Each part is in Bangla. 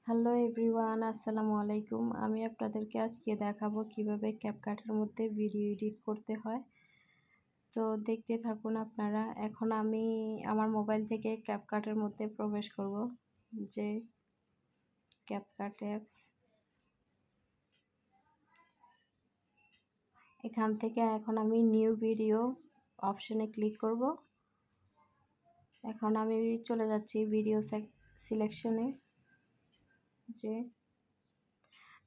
হ্যালো এভরিওয়ান, আসসালামু আলাইকুম। আমি আপনাদেরকে আজকে দেখাবো কিভাবে ক্যাপকাটের মধ্যে ভিডিও এডিট করতে হয়। তো দেখতে থাকুন আপনারা। এখন আমি আমার মোবাইল থেকে ক্যাপকাটের মধ্যে প্রবেশ করব, যে ক্যাপকাট অ্যাপস। এখান থেকে এখন আমি নিউ ভিডিও অপশনে ক্লিক করব। এখন আমি চলে যাচ্ছি ভিডিও সিলেকশনে। যে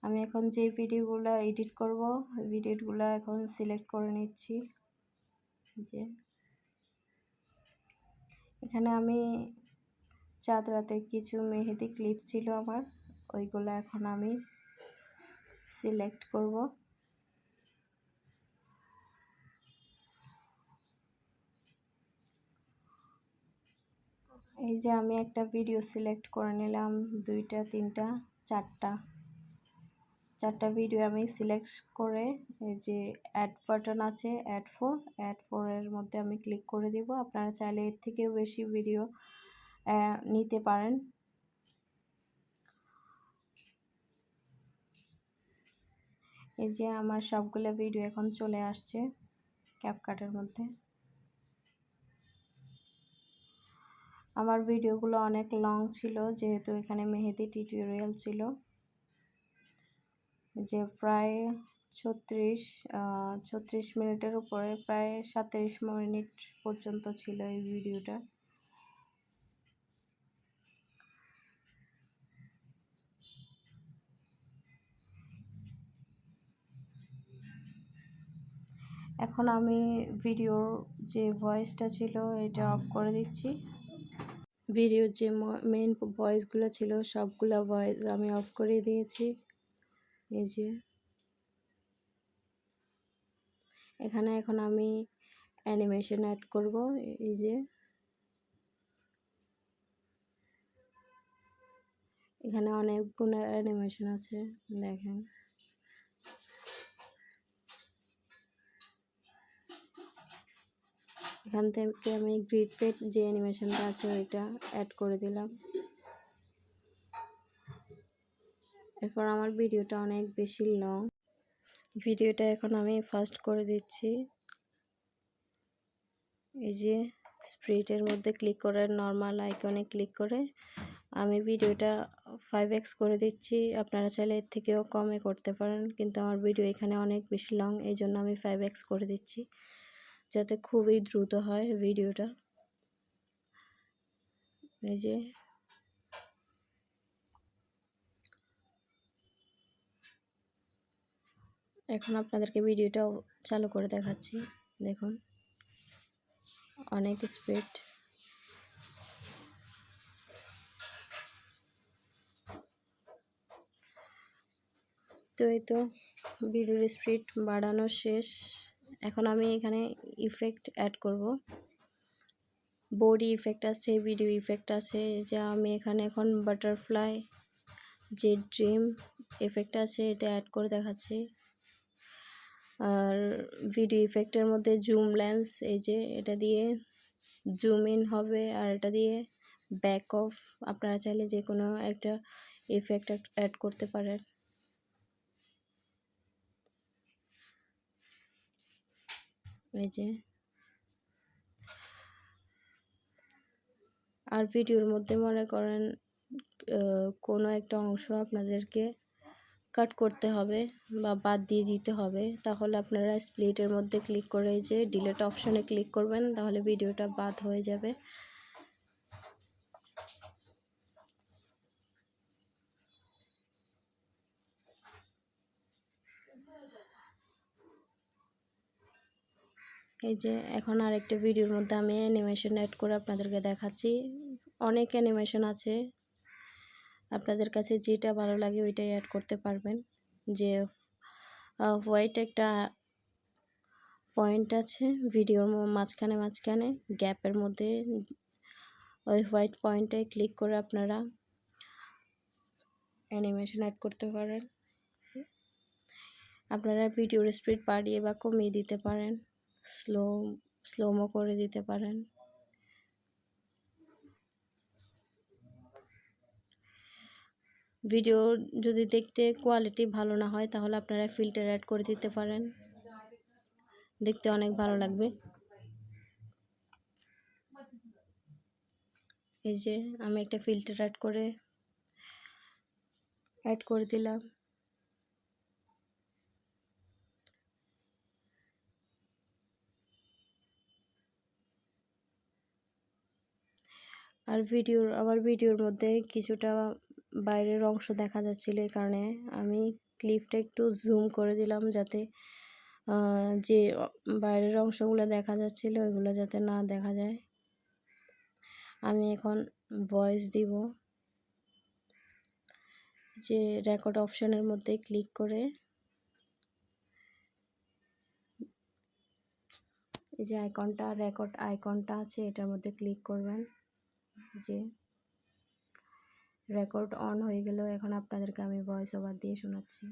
আমি এখন যে ভিডিওগুলো এডিট করব, ভিডিওগুলো এখন সিলেক্ট করে নিচ্ছি। যে এখানে আমি চাঁদ রাতের কিছু মেহেদি ক্লিপ ছিল আমার, ওইগুলো এখন আমি সিলেক্ট করব। এই যে আমি একটা ভিডিও সিলেক্ট করে নিলাম, দুইটা, তিনটা, চারটা ভিডিও আমি সিলেক্ট করে এই যে অ্যাড বাটন আছে, অ্যাড ফোর এর মধ্যে আমি ক্লিক করে দিব। আপনারা চাইলে এর থেকেও বেশি ভিডিও নিতে পারেন। এই যে আমার সবগুলো ভিডিও এখন চলে আসছে ক্যাপকাটের মধ্যে। আমার ভিডিওগুলো অনেক লং ছিল, যেহেতু এখানে মেহেদি টিউটোরিয়াল ছিল। যে প্রায় 36 মিনিটের উপরে, প্রায় 37 মিনিট পর্যন্ত ছিল এই ভিডিওটা। এখন আমি ভিডিওর যে ভয়েসটা ছিল এটা অফ করে দিচ্ছি। ভিডিওর যে মেইন ভয়েসগুলো ছিল সবগুলো ভয়েস আমি অফ করে দিয়েছি। এই যে এখানে এখন আমি অ্যানিমেশন অ্যাড করব। এই যে এখানে অনেকগুলো অ্যানিমেশন আছে, দেখেন। এখান থেকে আমি গ্রিড ফেড যে অ্যানিমেশনটা আছে ওইটা অ্যাড করে দিলাম। এরপর আমার ভিডিওটা অনেক বেশি লং, ভিডিওটা এখন আমি ফাস্ট করে দিচ্ছি। এই যে স্প্লিটের মধ্যে ক্লিক করে নর্মাল আইকনে ক্লিক করে আমি ভিডিওটা 5x করে দিচ্ছি। আপনারা চাইলে এর থেকেও কমে করতে পারেন, কিন্তু আমার ভিডিও এখানে অনেক বেশি লং, এই জন্য আমি 5x করে দিচ্ছি, যাতে খুবই দ্রুত হয় ভিডিওটা। এই যে এখন আপনাদেরকে ভিডিওটাও চালু করে দেখাচ্ছি, দেখুন অনেক স্পিড। তো এই তো ভিডিওর স্পিড বাড়ানো শেষ। এখন আমি এখানে ইফেক্ট অ্যাড করব। বডি ইফেক্ট আছে, ভিডিও ইফেক্ট আছে, যা আমি এখানে এখন বাটারফ্লাই যে ড্রিম ইফেক্ট আছে এটা অ্যাড করে দেখাচ্ছি। আর ভিডিও ইফেক্টের মধ্যে জুম লেন্স, এই যে এটা দিয়ে জুম ইন হবে, আর এটা দিয়ে ব্যাক অফ। আপনারা চাইলে যে কোনো একটা ইফেক্ট অ্যাড করতে পারেন। এই যে আর ভিডিওর মধ্যে মনে করেন কোনো একটা অংশ আপনাদেরকে কাট করতে হবে বা বাদ দিয়ে দিতে হবে, তাহলে আপনারা স্প্লিটের মধ্যে ক্লিক করে যে ডিলিট অপশনে ক্লিক করবেন, তাহলে ভিডিওটা বাদ হয়ে যাবে। এই যে এখন আরেকটা ভিডিওর মধ্যে আমি অ্যানিমেশন অ্যাড করে আপনাদেরকে দেখাচ্ছি। অনেক অ্যানিমেশন আছে, আপনাদের কাছে যেটা ভালো লাগে ওইটাই অ্যাড করতে পারবেন। যে হোয়াইট একটা পয়েন্ট আছে ভিডিওর মাঝখানে গ্যাপের মধ্যে, ওই হোয়াইট পয়েন্টে ক্লিক করে আপনারা অ্যানিমেশন অ্যাড করতে পারেন। আপনারা ভিডিওর স্পিড বাড়িয়ে বা কমিয়ে দিতে পারেন, স্লোমো করে দিতে পারেন। ভিডিও যদি দেখতে কোয়ালিটি ভালো না হয় তাহলে আপনারা ফিল্টার অ্যাড করে দিতে পারেন, দেখতে অনেক ভালো লাগবে। এই যে আমি একটা ফিল্টার অ্যাড করে দিলাম। আর আমার ভিডিওর মধ্যে কিছুটা বাইরের অংশ দেখা যাচ্ছিল, এই কারণে আমি ক্লিপটা একটু জুম করে দিলাম, যাতে যে বাইরের অংশগুলো দেখা যাচ্ছিল ওইগুলো যাতে না দেখা যায়। আমি এখন ভয়েস দিব, যে রেকর্ড অপশনের মধ্যে ক্লিক করে এই যে রেকর্ড আইকনটা আছে এটার মধ্যে ক্লিক করবেন। যে রেকর্ড অন হয়ে গেল। এখন আপনাদেরকে আমি ভয়েস ওভার দিয়ে শোনাচ্ছি।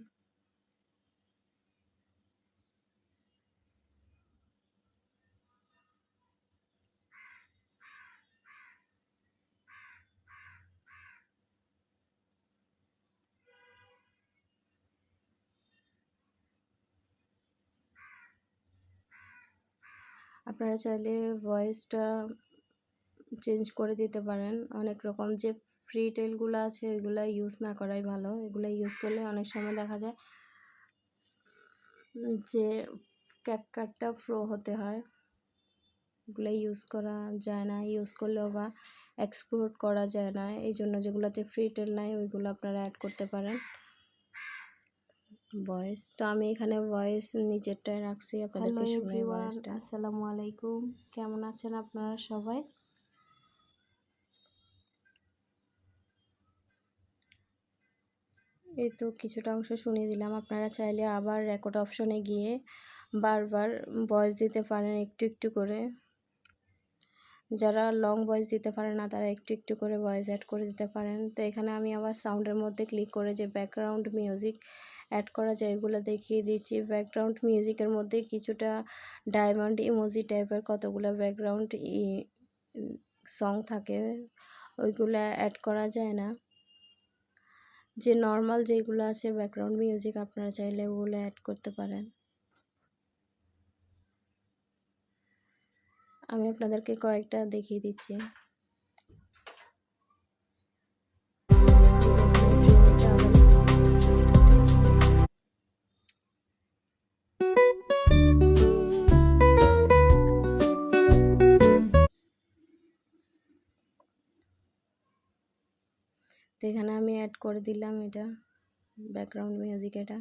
আপনারা চাইলে ভয়েসটা চেঞ্জ করে দিতে পারেন। অনেক রকম যে ফ্রি টেলগুলো আছে ওইগুলো ইউজ না করাই ভালো। এগুলো ইউজ করলে অনেক সময় দেখা যায় যে ক্যাপকাটটা প্রো হতে হয়, এগুলো ইউজ করা যায় না, ইউজ করলেও বা এক্সপোর্ট করা যায় না। এই জন্য যেগুলোতে ফ্রি টেল নাই ওইগুলো আপনারা অ্যাড করতে পারেন। ভয়েস তো আমি এখানে ভয়েস নিচেরটায় রাখছি, আপনাদেরকে শুনে ভয়েসটা। আসসালামু আলাইকুম, কেমন আছেন আপনারা সবাই? এই তো কিছুটা অংশ শুনিয়ে দিলাম। আপনারা চাইলে আবার রেকর্ড অপশনে গিয়ে বারবার ভয়েস দিতে পারেন, একটু একটু করে। যারা লং ভয়েস দিতে পারে না তারা একটু একটু করে ভয়েস অ্যাড করে দিতে পারেন। তো এখানে আমি আবার সাউন্ডের মধ্যে ক্লিক করে যে ব্যাকগ্রাউন্ড মিউজিক অ্যাড করা যায় এগুলো দেখিয়ে দিচ্ছি। ব্যাকগ্রাউন্ড মিউজিকের মধ্যে কিছুটা ডায়মন্ড ইমোজি টাইপের কতগুলো ব্যাকগ্রাউন্ড সং থাকে, ওইগুলো অ্যাড করা যায় না। যে নর্মাল যেগুলো আছে ব্যাকগ্রাউন্ড মিউজিক আপনারা চাইলে ওগুলো অ্যাড করতে পারেন। আমি আপনাদেরকে কয়েকটা দেখিয়ে দিচ্ছি। তো এখানে আমি অ্যাড করে দিলাম এটা ব্যাকগ্রাউন্ড মিউজিক। এটা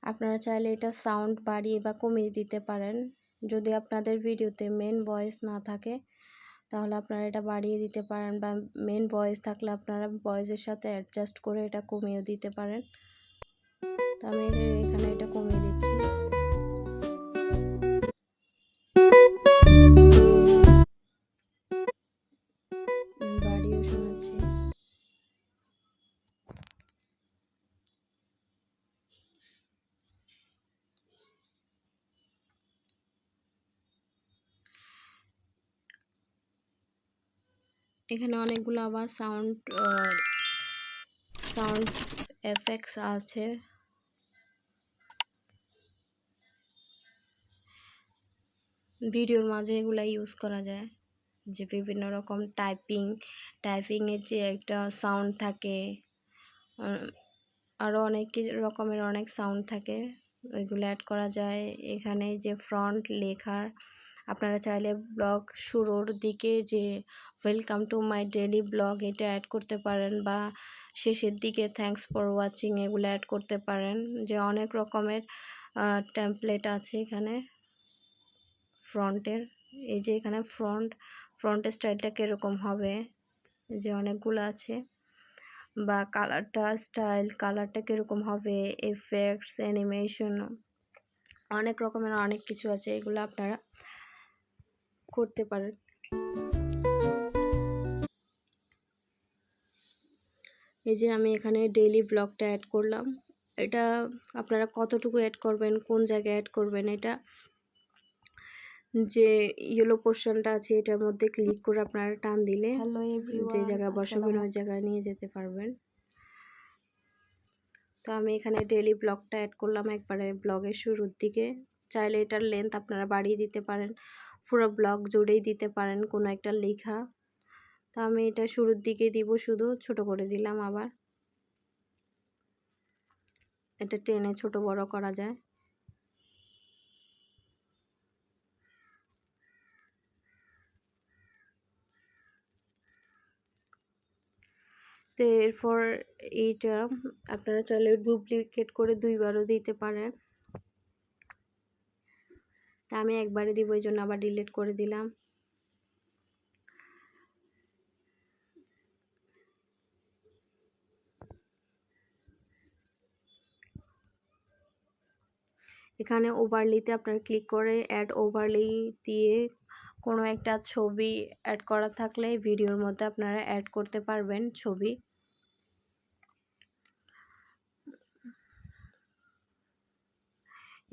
আপনারা চাইলে এটা সাউন্ড বাড়িয়ে বা কমিয়ে দিতে পারেন। যদি আপনাদের ভিডিওতে মেন ভয়েস না থাকে তাহলে আপনারা এটা বাড়িয়ে দিতে পারেন, বা মেন ভয়েস থাকলে আপনারা ভয়েসের সাথে অ্যাডজাস্ট করে এটা কমিয়ে দিতে পারেন। তো আমি এখানে এটা কমিয়ে দিচ্ছি। বাড়িও শোনাচ্ছি। এখানে অনেকগুলো আবার সাউন্ড এফেক্টস আছে। ভিডিওর মাঝে এগুলা ইউজ করা যায়, যে বিভিন্ন রকম টাইপিংয়ের যে একটা সাউন্ড থাকে, আরও অনেক রকমের অনেক সাউন্ড থাকে, ওইগুলো অ্যাড করা যায়। এখানে যে ফ্রন্ট লেখার আপনারা চাইলে ব্লগ শুরুর দিকে যে welcome to my daily blog এটা অ্যাড করতে পারেন, বা শেষের দিকে থ্যাঙ্কস ফর ওয়াচিং এগুলো অ্যাড করতে পারেন। যে অনেক রকমের টেমপ্লেট আছে এখানে ফ্রন্টের। এই যে এখানে ফ্রন্টের স্টাইলটা কীরকম হবে, যে অনেকগুলো আছে, বা কালারটা কীরকম হবে, এফেক্টস, অ্যানিমেশন, অনেক রকমের অনেক কিছু আছে, এগুলো আপনারা করতে পারেন। এই যে আমি এখানে ডেইলি ব্লগটা অ্যাড করলাম। এটা আপনারা কতটুকু অ্যাড করবেন, কোন জায়গায় অ্যাড করবেন, এটা যে ইয়েলো পোর্শনটা আছে এটার মধ্যে ক্লিক করে আপনারা টান দিলে হ্যালো যে এভরিওয়ান, জায়গায় বসাবেন ওই জায়গায় নিয়ে যেতে পারবেন। তো আমি এখানে ডেইলি ব্লগটা অ্যাড করলাম একবারে ব্লগের শুরুর দিকে। চাইলে এটার লেন্থ আপনারা বাড়িয়ে দিতে পারেন, পুরো ব্লগ জুড়েই দিতে পারেন কোনো একটা লেখা। তো আমি এটা শুরুর দিকে দিব, শুধু ছোট করে দিলাম। আবার এটা টেনে ছোট বড় করা যায়। তো এরপর এইটা আপনারা চাইলে ডুপ্লিকেট করে 2বারও দিতে পারেন। তা আমি একবারে দিব, এই জন্য আবার ডিলিট করে দিলাম। এখানে ওভারলিতে আপনারা ক্লিক করে অ্যাড ওভারলি দিয়ে কোনো একটা ছবি অ্যাড করা থাকলে ভিডিওর মধ্যে আপনারা অ্যাড করতে পারবেন ছবি।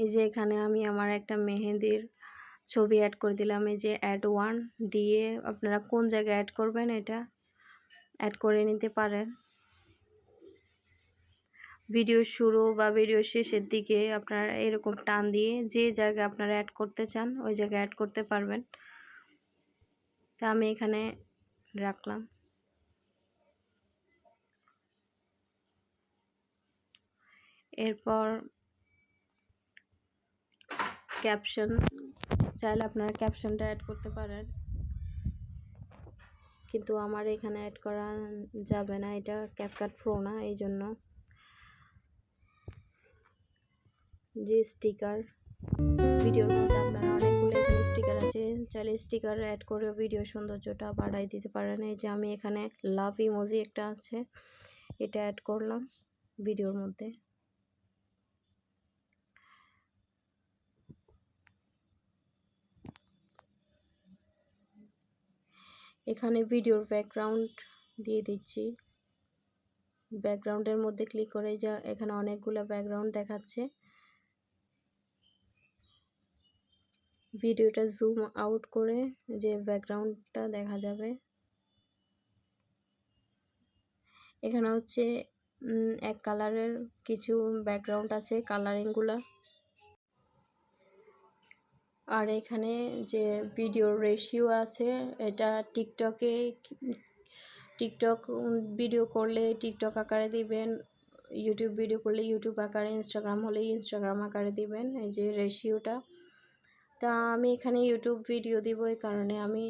এই যে এখানে আমি আমার একটা মেহেদির ছবি অ্যাড করে দিলাম। এই যে অ্যাড ওয়ান দিয়ে আপনারা কোন জায়গায় অ্যাড করবেন এটা অ্যাড করে নিতে পারেন। ভিডিও শুরু বা ভিডিও শেষের দিকে আপনারা এরকম টান দিয়ে যে জায়গায় আপনারা অ্যাড করতে চান ওই জায়গায় অ্যাড করতে পারবেন। তা আমি এখানে রাখলাম। এরপর ক্যাপশন, চাইলে আপনারা ক্যাপশনটা অ্যাড করতে পারেন, কিন্তু আমার এখানে অ্যাড করা যাবে না, এটা ক্যাপকাট প্রো না। এই জন্য যে স্টিকার ভিডিওর মধ্যে আপনারা অনেকগুলো এখানে স্টিকার আছে, চাইলে স্টিকার অ্যাড করে ভিডিও সৌন্দর্যটা বাড়াই দিতে পারেন। এই যে আমি এখানে লাভ ইমোজি একটা আছে এটা অ্যাড করলাম ভিডিওর মধ্যে। এখানে ভিডিওর ব্যাকগ্রাউন্ড দিয়ে দিচ্ছি। ব্যাকগ্রাউন্ডের মধ্যে ক্লিক করে যা এখানে অনেকগুলো ব্যাকগ্রাউন্ড দেখাচ্ছে। ভিডিওটা জুম আউট করে যে ব্যাকগ্রাউন্ডটা দেখা যাবে। এখানে হচ্ছে এক কালারের কিছু ব্যাকগ্রাউন্ড আছে, কালারিংগুলো। আর এখানে যে ভিডিও রেশিও আছে এটা টিকটক ভিডিও করলে টিকটক আকারে দিবেন, ইউটিউব ভিডিও করলে ইউটিউব আকারে, ইনস্টাগ্রাম হলে ইনস্টাগ্রাম আকারে দিবেন। এই যে রেশিওটা, তা আমি এখানে ইউটিউব ভিডিও দিব, এই কারণে আমি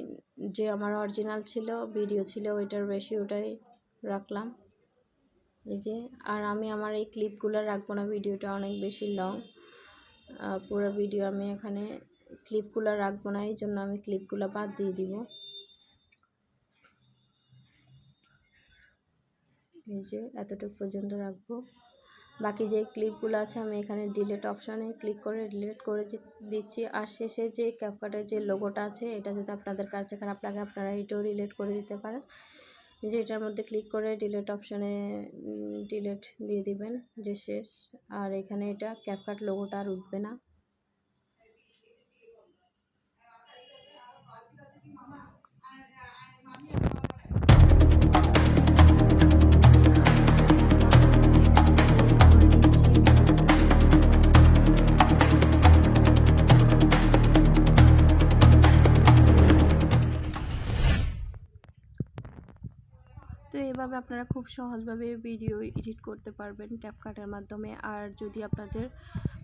যে আমার অরিজিনাল ছিল ভিডিও ছিল ওইটার রেশিওটাই রাখলাম। এই যে, আর আমি আমার এই ক্লিপগুলো রাখবো না, ভিডিওটা অনেক বেশি লং। পুরো ভিডিও আমি এখানে ক্লিপগুলো রাখবো না, এই জন্য আমি ক্লিপগুলো বাদ দিয়ে দিব। এই যে এতটুকু পর্যন্ত রাখবো। বাকি যে ক্লিপগুলো আছে আমি এখানে ডিলিট অপশানে ক্লিক করে ডিলিট করে দিচ্ছি। আর শেষে যে ক্যাপকাটের যে লোগোটা আছে এটা যদি আপনাদের কাছে খারাপ লাগে আপনারা এটাও ডিলিট করে দিতে পারেন। যে এটার মধ্যে ক্লিক করে ডিলিট অপশানে ডিলিট দিয়ে দিবেন যে শেষ। আর এখানে এটা ক্যাপকাট লোগোটা আর উঠবে না। তো এইভাবে আপনারা খুব সহজভাবে ভিডিও এডিট করতে পারবেন ক্যাপকাটের মাধ্যমে। আর যদি আপনাদের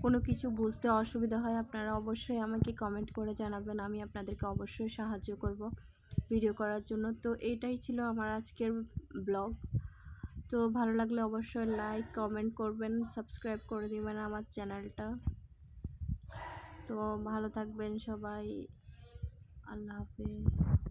কোনো কিছু বুঝতে অসুবিধা হয় আপনারা অবশ্যই আমাকে কমেন্ট করে জানাবেন, আমি আপনাদেরকে অবশ্যই সাহায্য করব ভিডিও করার জন্য। তো এটাই ছিল আমার আজকের ব্লগ। তো ভালো লাগলে অবশ্যই লাইক কমেন্ট করবেন, সাবস্ক্রাইব করে দিবেন আমার চ্যানেলটা। তো ভালো থাকবেন সবাই, আল্লাহ হাফেজ।